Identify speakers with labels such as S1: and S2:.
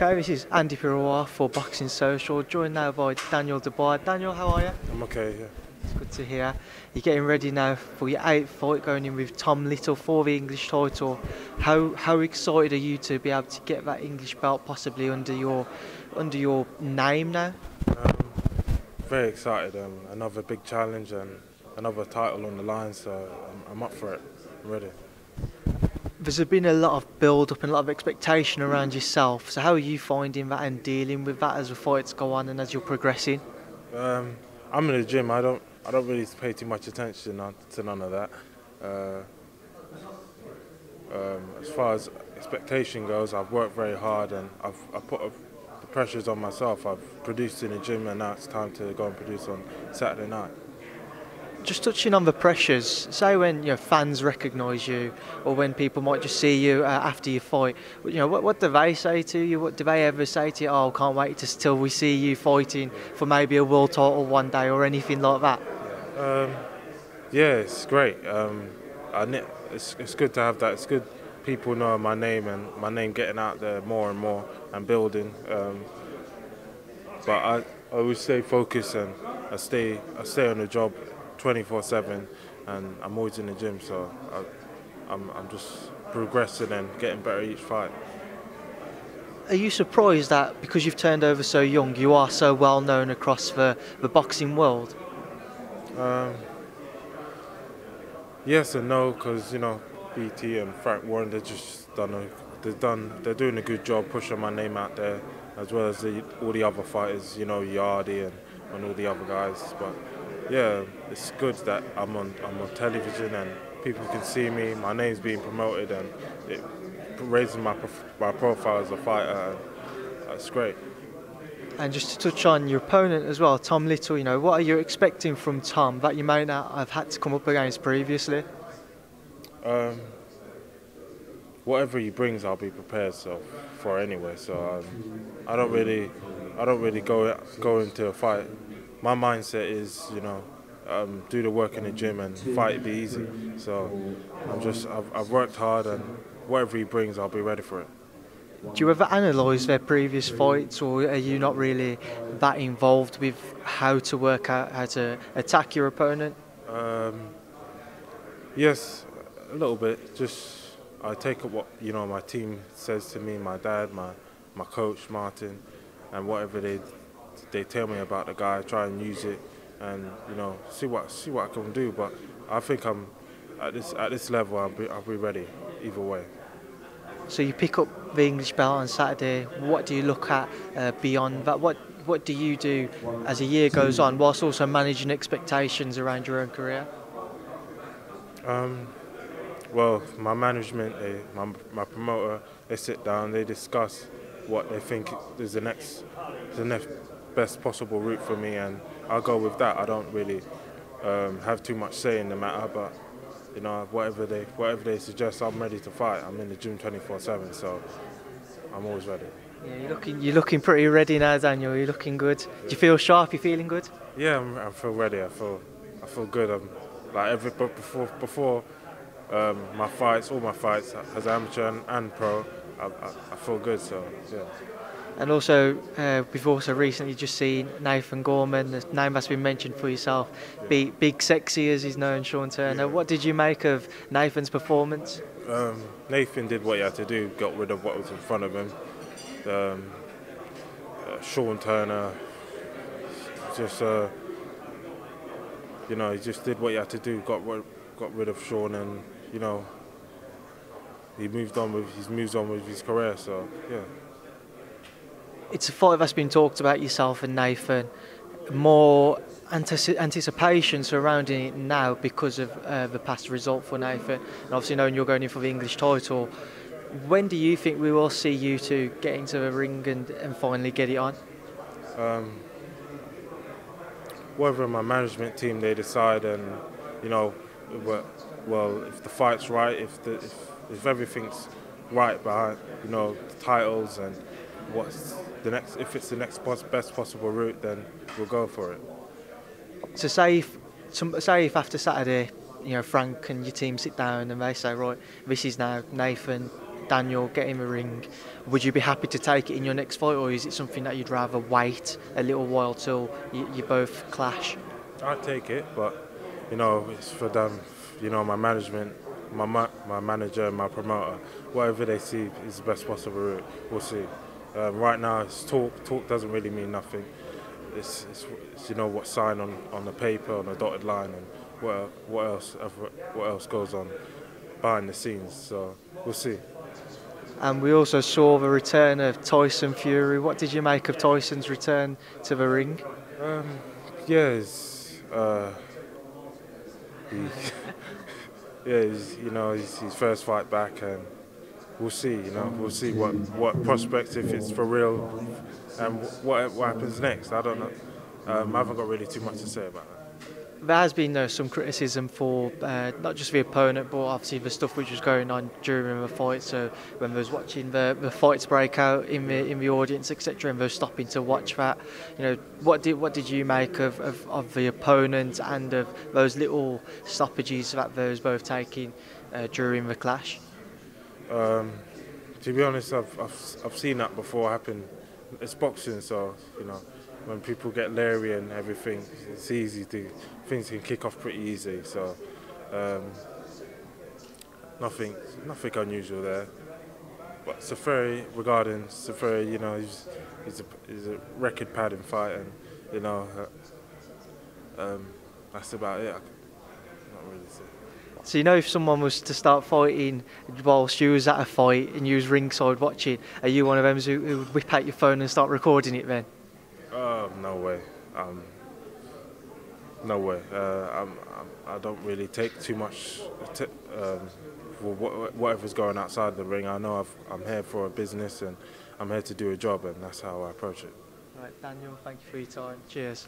S1: Okay, this is Andy Pirouat for Boxing Social, joined now by Daniel Dubois. Daniel, how are you?
S2: I'm okay, yeah.
S1: It's good to hear. You're getting ready now for your 8th fight, going in with Tom Little for the English title. How excited are you to be able to get that English belt possibly under your name now?
S2: Very excited. Another big challenge and another title on the line, so I'm up for it. I'm ready.
S1: There's been a lot of build-up and a lot of expectation around yourself. So how are you finding that and dealing with that as the fights go on and as you're progressing?
S2: I'm in the gym. I don't really pay too much attention to none of that. As far as expectation goes, I've worked very hard and I've put the pressures on myself. I've produced in the gym and now it's time to go and produce on Saturday night.
S1: Just touching on the pressures, say when fans recognise you, or when people might just see you after you fight, what do they say to you? What do they ever say to you? Oh, can't wait till we see you fighting for maybe a world title one day, or anything like that?
S2: Yeah, it's great. It's good to have that. It's good people know my name and my name getting out there more and more and building. But I always stay focused and I stay on the job 24/7, and I'm always in the gym, so I'm just progressing and getting better each fight.
S1: Are you surprised that because you've turned over so young, you are so well known across the boxing world?
S2: Yes and no, because BT and Frank Warren, they're doing a good job pushing my name out there, as well as all the other fighters, Yardy and all the other guys. But yeah, it's good that I'm on television and people can see me. My name's being promoted and it raising my profile as a fighter. And that's great.
S1: And just to touch on your opponent as well, Tom Little, what are you expecting from Tom that you may not have had to come up against previously?
S2: Whatever he brings, I'll be prepared for anyway. So I don't really go into a fight. My mindset is, do the work in the gym and fight be easy. So I've worked hard, and whatever he brings, I'll be ready for it.
S1: Do you ever analyse their previous fights, or are you not really that involved with how to work out how to attack your opponent?
S2: Yes, a little bit. Just I take up what my team says to me, my dad, my coach Martin, and whatever they tell me about the guy. I try and use it, and see what I can do. But I think I'm at this level. I'll be ready either way.
S1: So you pick up the English belt on Saturday. What do you look at beyond that? What do you do as a year goes on, whilst also managing expectations around your own career?
S2: Well, my management, my promoter, they sit down, they discuss what they think is the next best possible route for me, and I'll go with that. I don't really have too much say in the matter, but whatever they suggest, I'm ready to fight. I'm in the gym 24/7, so I'm always ready.
S1: Yeah, you're looking pretty ready now, Daniel. You're looking good. Do you feel sharp? You feeling good?
S2: Yeah, I feel ready. I feel good. I'm but before my fights, all my fights as amateur and pro, I feel good. So yeah.
S1: And also, we've also recently just seen Nathan Gorman, the name that's been mentioned for yourself, Big Sexy as he's known, Sean Turner. What did you make of Nathan's performance?
S2: Nathan did what he had to do, got rid of what was in front of him. Sean Turner, just he just did what he had to do, got rid of Sean, and he moves on with his career. So yeah.
S1: It's a fight that's been talked about, yourself and Nathan. More anticipation surrounding it now because of the past result for Nathan, and obviously knowing you're going in for the English title. When do you think we will see you two get into the ring and finally get it on?
S2: Whatever my management team they decide, and well, if the fight's right, if everything's right behind the titles and what's the next, if it's the next best possible route, then we'll go for it.
S1: So say if after Saturday, Frank and your team sit down and they say, right, this is now Nathan, Daniel, get him a ring. Would you be happy to take it in your next fight, or is it something that you'd rather wait a little while till you both clash?
S2: I'd take it, but it's for them. My management, my manager, and my promoter. Whatever they see is the best possible route. We'll see. Right now, it's talk. Talk doesn't really mean nothing. It's what's signed on the paper, on the dotted line, and what else goes on behind the scenes. So we'll see.
S1: And we also saw the return of Tyson Fury. What did you make of Tyson's return to the ring?
S2: Yeah, he, he's his first fight back, and we'll see. We'll see what prospects, if it's for real, and what happens next. I don't know. I haven't got really too much to say about that.
S1: There has been some criticism for not just the opponent, but obviously the stuff which was going on during the fight. So when they was watching the fights break out in the audience, etc., and they were stopping to watch that. What did you make of the opponent and of those little stoppages that they was both taking during the clash?
S2: To be honest, I've seen that before happen. It's boxing, so when people get leery and everything, it's easy to things can kick off pretty easy. So nothing unusual there. But regarding Safari, he's a record-padding fighter, and that's about it. Not really say.
S1: So if someone was to start fighting whilst you was at a fight and you was ringside watching, are you one of them who would whip out your phone and start recording it then?
S2: No way. No way. I don't really take too much for whatever's going outside the ring. I know I'm here for a business and I'm here to do a job, and that's how I approach it.
S1: Right, Daniel, thank you for your time. Cheers.